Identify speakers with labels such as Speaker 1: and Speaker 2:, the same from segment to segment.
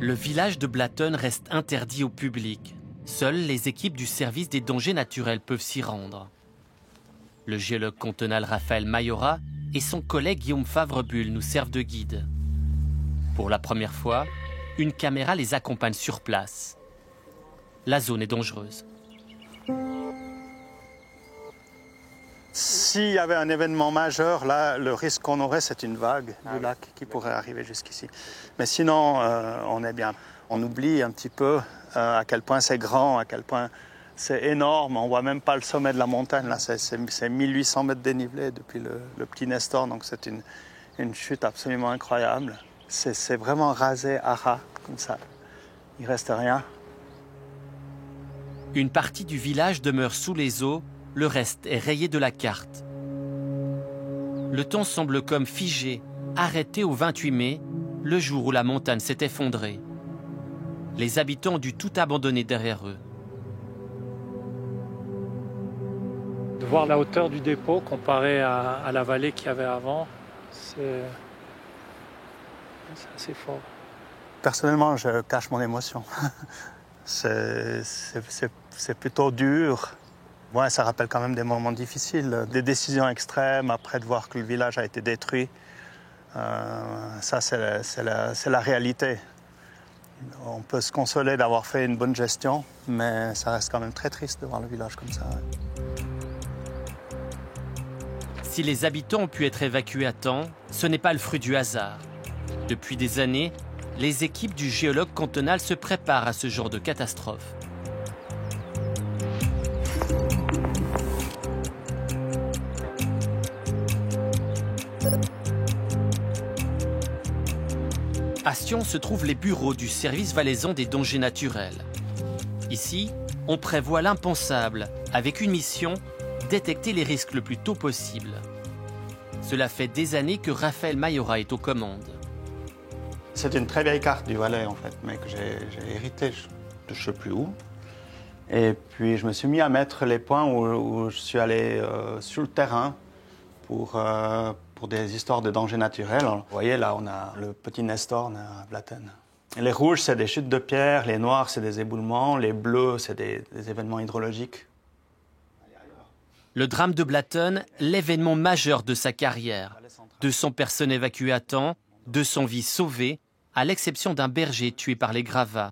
Speaker 1: Le village de Blatten reste interdit au public. Seules les équipes du service des dangers naturels peuvent s'y rendre. Le géologue cantonal Raphaël Mayora et son collègue Guillaume Favre-Bull nous servent de guide. Pour la première fois, une caméra les accompagne sur place. La zone est dangereuse.
Speaker 2: S'il y avait un événement majeur, là, le risque qu'on aurait, c'est une vague du lac qui pourrait arriver jusqu'ici. Mais sinon, on est bien. On oublie un petit peu à quel point c'est grand, à quel point c'est énorme. On ne voit même pas le sommet de la montagne. Là, c'est 1800 mètres dénivelé depuis le petit Nestor. Donc c'est une chute absolument incroyable. C'est vraiment rasé à ras, comme ça. Il ne reste rien.
Speaker 1: Une partie du village demeure sous les eaux. Le reste est rayé de la carte. Le temps semble comme figé, arrêté au 28 mai, le jour où la montagne s'est effondrée. Les habitants ont dû tout abandonner derrière eux.
Speaker 3: De voir la hauteur du dépôt comparé à la vallée qu'il y avait avant, c'est assez fort.
Speaker 2: Personnellement, je cache mon émotion. C'est plutôt dur. Ouais, ça rappelle quand même des moments difficiles, des décisions extrêmes, après de voir que le village a été détruit. Ça, c'est la réalité. On peut se consoler d'avoir fait une bonne gestion, mais ça reste quand même très triste de voir le village comme ça. Ouais.
Speaker 1: Si les habitants ont pu être évacués à temps, ce n'est pas le fruit du hasard. Depuis des années, les équipes du géologue cantonal se préparent à ce genre de catastrophe. À Sion se trouvent les bureaux du service valaisan des dangers naturels. Ici, on prévoit l'impensable, avec une mission, détecter les risques le plus tôt possible. Cela fait des années que Raphaël Mayora est aux commandes.
Speaker 2: C'est une très vieille carte du Valais, en fait, mais que j'ai hérité de je ne sais plus où. Et puis, je me suis mis à mettre les points où je suis allé sur le terrain pour des histoires de dangers naturels. Alors, vous voyez, là, on a le petit Nestor à Blatten. Et les rouges, c'est des chutes de pierre, les noirs, c'est des éboulements, les bleus, c'est des événements hydrologiques.
Speaker 1: Le drame de Blatten, l'événement majeur de sa carrière. 200 personnes évacuées à temps, 200 vies sauvées, à l'exception d'un berger tué par les gravats.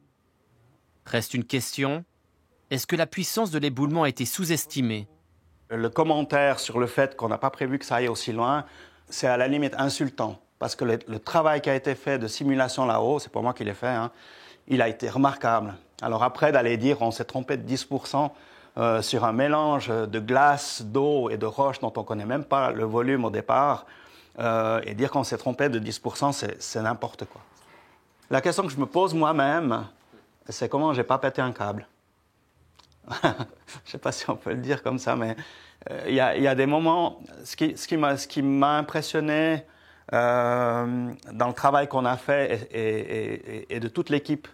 Speaker 1: Reste une question, est-ce que la puissance de l'éboulement a été sous-estimée ?
Speaker 2: Le commentaire sur le fait qu'on n'a pas prévu que ça aille aussi loin, c'est à la limite insultant. Parce que le travail qui a été fait de simulation là-haut, c'est pas moi qui l'ai fait, hein, il a été remarquable. Alors après, d'aller dire on s'est trompé de 10% sur un mélange de glace, d'eau et de roche dont on ne connaît même pas le volume au départ, et dire qu'on s'est trompé de 10%, c'est n'importe quoi. La question que je me pose moi-même, c'est comment j'ai pas pété un câble. Je ne sais pas si on peut le dire comme ça, mais il y a des moments. Ce qui m'a impressionné dans le travail qu'on a fait et de toute l'équipe,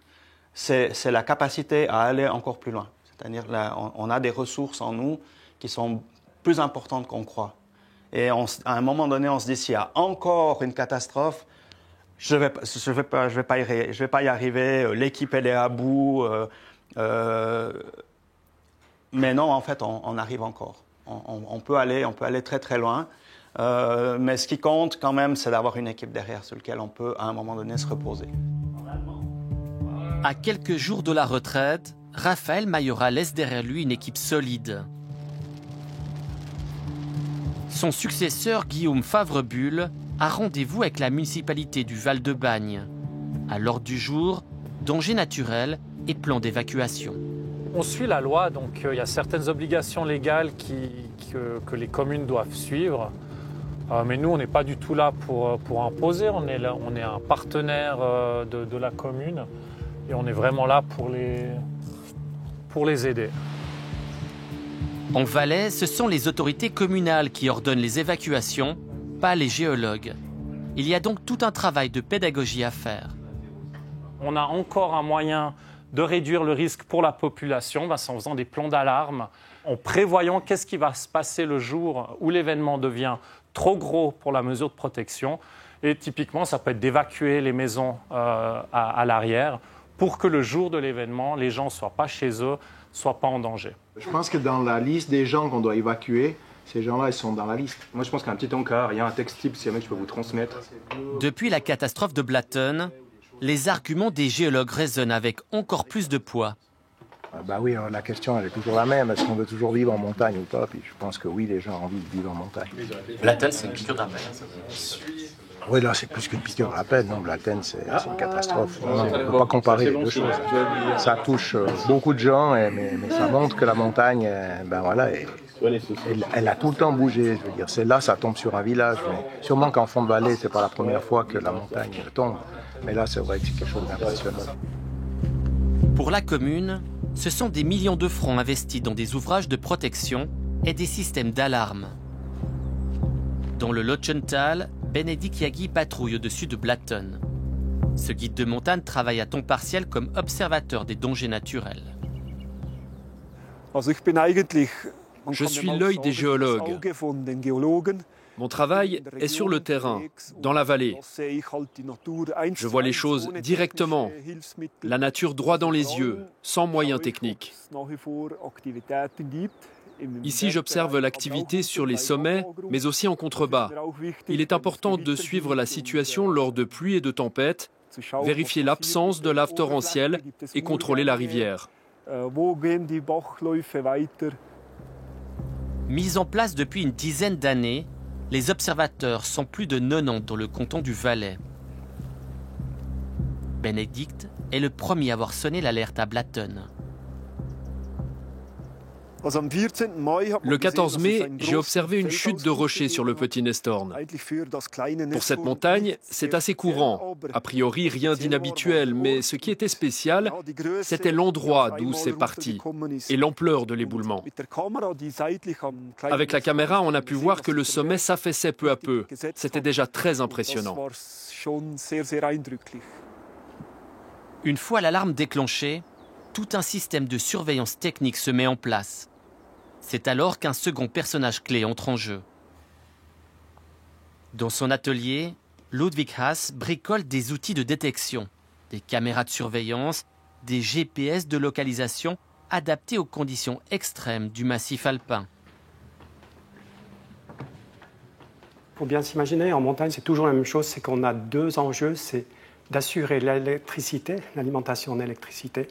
Speaker 2: c'est la capacité à aller encore plus loin. C'est-à-dire on a des ressources en nous qui sont plus importantes qu'on croit. Et à un moment donné, on se dit s'il y a encore une catastrophe, je vais pas y arriver. L'équipe elle est à bout. Mais non, en fait, on arrive encore. On peut aller très très loin. Mais ce qui compte quand même, c'est d'avoir une équipe derrière sur laquelle on peut, à un moment donné, se reposer.
Speaker 1: À quelques jours de la retraite, Raphaël Mayora laisse derrière lui une équipe solide. Son successeur, Guillaume Favre-Bull, a rendez-vous avec la municipalité du Val-de-Bagne. À l'ordre du jour, dangers naturels et plan d'évacuation.
Speaker 3: On suit la loi, donc il y a certaines obligations légales que les communes doivent suivre. Mais nous, on n'est pas du tout là pour imposer. On est un partenaire de la commune et on est vraiment là pour les aider.
Speaker 1: En Valais, ce sont les autorités communales qui ordonnent les évacuations, pas les géologues. Il y a donc tout un travail de pédagogie à faire.
Speaker 3: On a encore un moyen de réduire le risque pour la population, c'est en faisant des plans d'alarme, en prévoyant qu'est-ce qui va se passer le jour où l'événement devient trop gros pour la mesure de protection. Et typiquement, ça peut être d'évacuer les maisons à l'arrière pour que le jour de l'événement, les gens ne soient pas chez eux, ne soient pas en danger.
Speaker 4: Je pense que dans la liste des gens qu'on doit évacuer, ces gens-là, ils sont dans la liste.
Speaker 5: Moi, je pense qu'un petit encart, il y a un texte type, si jamais je peux vous transmettre.
Speaker 1: Depuis la catastrophe de Blatten, les arguments des géologues résonnent avec encore plus de poids.
Speaker 4: Bah oui, la question elle est toujours la même. Est-ce qu'on veut toujours vivre en montagne ou pas? Puis je pense que oui, les gens ont envie de vivre en montagne.
Speaker 1: Blatten, c'est une piqûre de rappel.
Speaker 4: Oui, là, c'est plus qu'une piqûre de rappel. Non, Blatten, c'est une catastrophe. Non, on ne peut pas comparer les deux choses. Ça touche beaucoup de gens, mais ça montre que la montagne, ben voilà, elle a tout le temps bougé. Je veux dire, c'est là, ça tombe sur un village. Mais sûrement qu'en fond de vallée, c'est pas la première fois que la montagne tombe. Mais là, c'est vrai que c'est quelque chose d'impressionnant.
Speaker 1: Pour la commune, ce sont des millions de francs investis dans des ouvrages de protection et des systèmes d'alarme. Dans le Lötschental, Benedikt Yagi patrouille au-dessus de Blatten. Ce guide de montagne travaille à temps partiel comme observateur des dangers naturels.
Speaker 6: Je suis l'œil des géologues. Mon travail est sur le terrain, dans la vallée. Je vois les choses directement, la nature droit dans les yeux, sans moyens techniques. Ici, j'observe l'activité sur les sommets, mais aussi en contrebas. Il est important de suivre la situation lors de pluies et de tempêtes, vérifier l'absence de lave torrentielle et contrôler la rivière.
Speaker 1: Mis en place depuis une dizaine d'années, les observateurs sont plus de 90 dans le canton du Valais. Benedikt est le premier à avoir sonné l'alerte à Blatten.
Speaker 6: Le 14 mai, j'ai observé une chute de rochers sur le Petit Nestorn. Pour cette montagne, c'est assez courant. A priori, rien d'inhabituel, mais ce qui était spécial, c'était l'endroit d'où c'est parti et l'ampleur de l'éboulement. Avec la caméra, on a pu voir que le sommet s'affaissait peu à peu. C'était déjà très impressionnant.
Speaker 1: Une fois l'alarme déclenchée, tout un système de surveillance technique se met en place. C'est alors qu'un second personnage clé entre en jeu. Dans son atelier, Ludwig Haas bricole des outils de détection, des caméras de surveillance, des GPS de localisation adaptés aux conditions extrêmes du massif alpin.
Speaker 7: Il faut bien s'imaginer, en montagne, c'est toujours la même chose, c'est qu'on a deux enjeux, c'est d'assurer l'électricité, l'alimentation en électricité.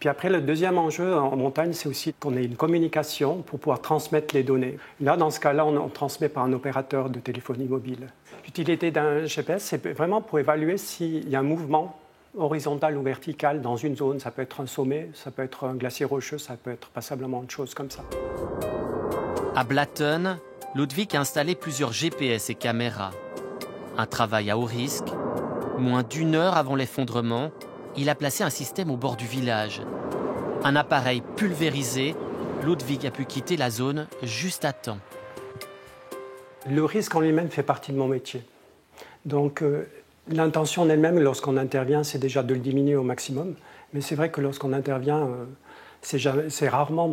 Speaker 7: Puis après, le deuxième enjeu en montagne, c'est aussi qu'on ait une communication pour pouvoir transmettre les données. Là, dans ce cas-là, on transmet par un opérateur de téléphonie mobile. L'utilité d'un GPS, c'est vraiment pour évaluer s'il y a un mouvement horizontal ou vertical dans une zone. Ça peut être un sommet, ça peut être un glacier rocheux, ça peut être passablement autre chose comme ça.
Speaker 1: À Blatten, Ludwig a installé plusieurs GPS et caméras. Un travail à haut risque. Moins d'1 heure avant l'effondrement, il a placé un système au bord du village. Un appareil pulvérisé, Ludwig a pu quitter la zone juste à temps.
Speaker 7: Le risque en lui-même fait partie de mon métier. Donc l'intention en elle-même, lorsqu'on intervient, c'est déjà de le diminuer au maximum. Mais c'est vrai que lorsqu'on intervient, c'est rarement,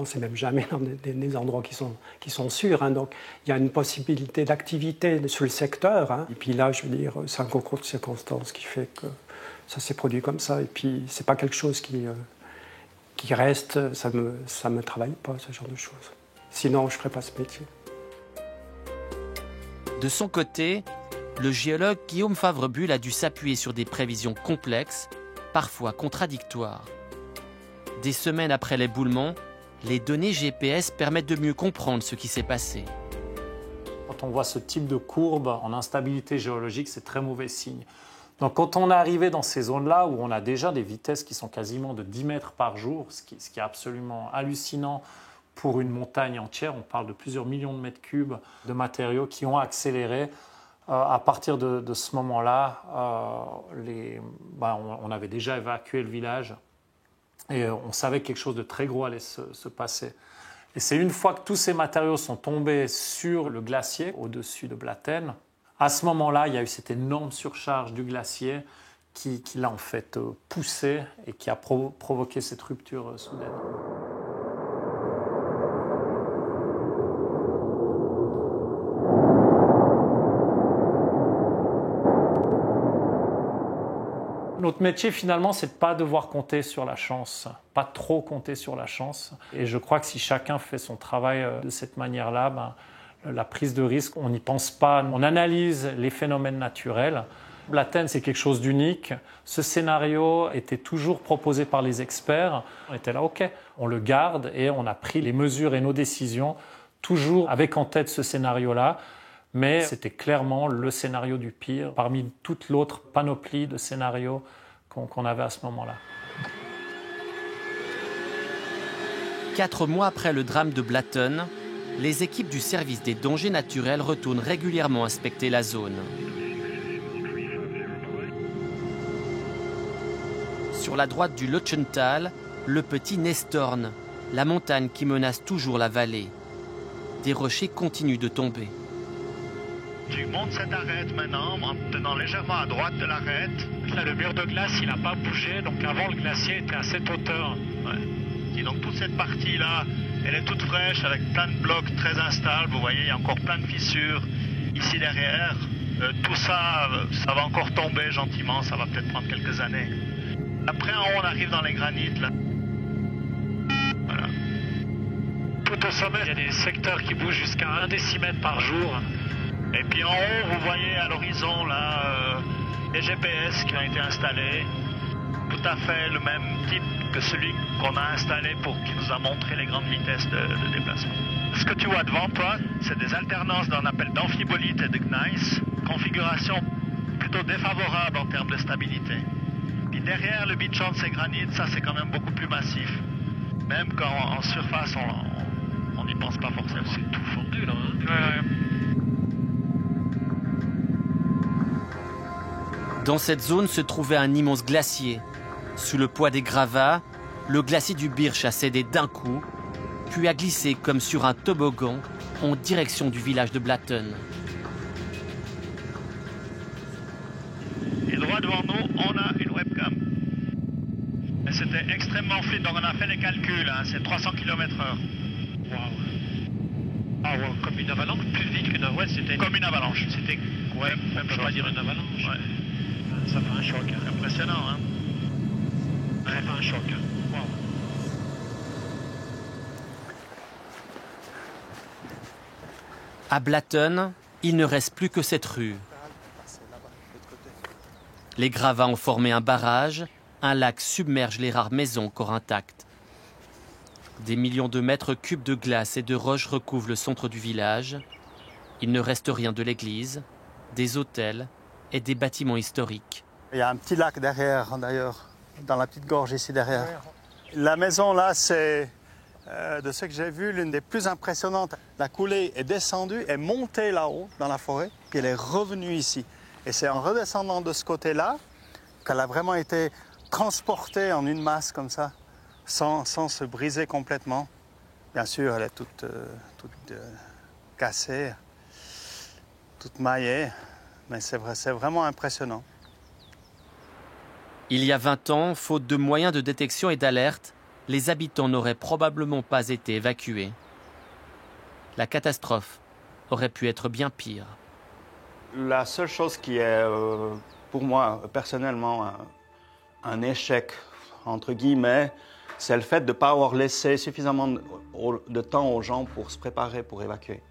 Speaker 7: c'est même jamais dans des endroits qui sont sûrs. Hein. Donc il y a une possibilité d'activité sur le secteur. Hein. Et puis là, je veux dire, c'est un concours de circonstances qui fait que ça s'est produit comme ça. Et puis c'est pas quelque chose qui reste, ça me travaille pas, ce genre de choses. Sinon, je ferais pas ce métier.
Speaker 1: De son côté, le géologue Guillaume Favrebull a dû s'appuyer sur des prévisions complexes, parfois contradictoires. Des semaines après l'éboulement, les données GPS permettent de mieux comprendre ce qui s'est passé.
Speaker 3: Quand on voit ce type de courbe en instabilité géologique, c'est très mauvais signe. Donc quand on est arrivé dans ces zones-là où on a déjà des vitesses qui sont quasiment de 10 mètres par jour, ce qui est absolument hallucinant pour une montagne entière, on parle de plusieurs millions de mètres cubes de matériaux qui ont accéléré. À partir de ce moment-là, on avait déjà évacué le village et on savait que quelque chose de très gros allait se passer. Et c'est une fois que tous ces matériaux sont tombés sur le glacier au-dessus de Blatten, à ce moment-là, il y a eu cette énorme surcharge du glacier qui l'a en fait poussé et qui a provoqué cette rupture soudaine. Notre métier, finalement, c'est de ne pas devoir compter sur la chance, pas trop compter sur la chance. Et je crois que si chacun fait son travail de cette manière-là, la prise de risque, on n'y pense pas. On analyse les phénomènes naturels. Blatten, c'est quelque chose d'unique. Ce scénario était toujours proposé par les experts. On était là, OK, on le garde et on a pris les mesures et nos décisions toujours avec en tête ce scénario-là. Mais c'était clairement le scénario du pire parmi toute l'autre panoplie de scénarios qu'on avait à ce moment-là.
Speaker 1: 4 mois après le drame de Blatten, les équipes du service des dangers naturels retournent régulièrement inspecter la zone. Sur la droite du Lötschental, le petit Nestorn, la montagne qui menace toujours la vallée. Des rochers continuent de tomber.
Speaker 8: Tu montes cette arête maintenant en tenant légèrement à droite de l'arête.
Speaker 3: Là, le mur de glace, il n'a pas bougé, donc avant, le glacier était à cette hauteur.
Speaker 8: Ouais. Et donc toute cette partie-là, elle est toute fraîche avec plein de blocs très instables. Vous voyez, il y a encore plein de fissures ici derrière. Tout ça, ça va encore tomber gentiment, ça va peut-être prendre quelques années. Après, en haut, on arrive dans les granites, là. Voilà.
Speaker 3: Tout au sommet, il y a des secteurs qui bougent jusqu'à 1 décimètre par jour.
Speaker 8: Et puis en haut, vous voyez à l'horizon, là, les GPS qui ont été installés. Tout à fait le même type que celui qu'on a installé qui nous a montré les grandes vitesses de déplacement. Ce que tu vois devant toi, c'est des alternances qu'on appelle d'amphibolite et de gneiss. Configuration plutôt défavorable en termes de stabilité. Puis derrière le bitchon de ces granites, ça c'est quand même beaucoup plus massif. Même quand en surface, on n'y pense pas forcément.
Speaker 3: C'est tout fondu là, hein. Ouais.
Speaker 1: Dans cette zone se trouvait un immense glacier. Sous le poids des gravats, le glacier du Birch a cédé d'un coup, puis a glissé comme sur un toboggan en direction du village de Blatten.
Speaker 8: Et droit devant nous, on a une webcam. Et c'était extrêmement fluide, donc on a fait les calculs, hein, c'est 300 km/h.
Speaker 3: Waouh. Ah ouais, comme une avalanche, plus vite qu'une avalanche, c'était...
Speaker 8: Comme une avalanche.
Speaker 3: C'était... Ouais, même chose. Pas dire une avalanche.
Speaker 8: Ouais.
Speaker 3: Ça fait un choc. Hein.
Speaker 8: C'est impressionnant, hein.
Speaker 3: Ça fait un choc. Wow.
Speaker 1: À Blatten, il ne reste plus que cette rue. Les gravats ont formé un barrage, un lac submerge les rares maisons encore intactes. Des millions de mètres cubes de glace et de roches recouvrent le centre du village. Il ne reste rien de l'église, des hôtels et des bâtiments historiques.
Speaker 2: Il y a un petit lac derrière, d'ailleurs, dans la petite gorge ici derrière. La maison là, c'est, de ce que j'ai vu, l'une des plus impressionnantes. La coulée est descendue, est montée là-haut dans la forêt, puis elle est revenue ici. Et c'est en redescendant de ce côté-là qu'elle a vraiment été transportée en une masse comme ça, sans se briser complètement. Bien sûr, elle est toute cassée, toute maillée, mais c'est vraiment impressionnant.
Speaker 1: Il y a 20 ans, faute de moyens de détection et d'alerte, les habitants n'auraient probablement pas été évacués. La catastrophe aurait pu être bien pire.
Speaker 2: La seule chose qui est, pour moi, personnellement, un échec, entre guillemets, c'est le fait de ne pas avoir laissé suffisamment de temps aux gens pour se préparer, pour évacuer.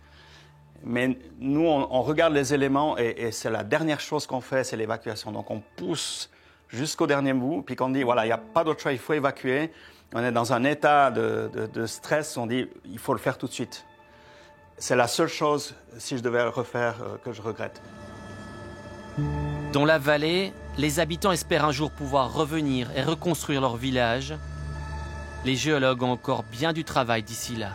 Speaker 2: Mais nous, on regarde les éléments et c'est la dernière chose qu'on fait, c'est l'évacuation. Donc on pousse jusqu'au dernier bout, puis qu'on dit, voilà, il n'y a pas d'autre choix, il faut évacuer. On est dans un état de stress, on dit, il faut le faire tout de suite. C'est la seule chose, si je devais le refaire, que je regrette.
Speaker 1: Dans la vallée, les habitants espèrent un jour pouvoir revenir et reconstruire leur village. Les géologues ont encore bien du travail d'ici là.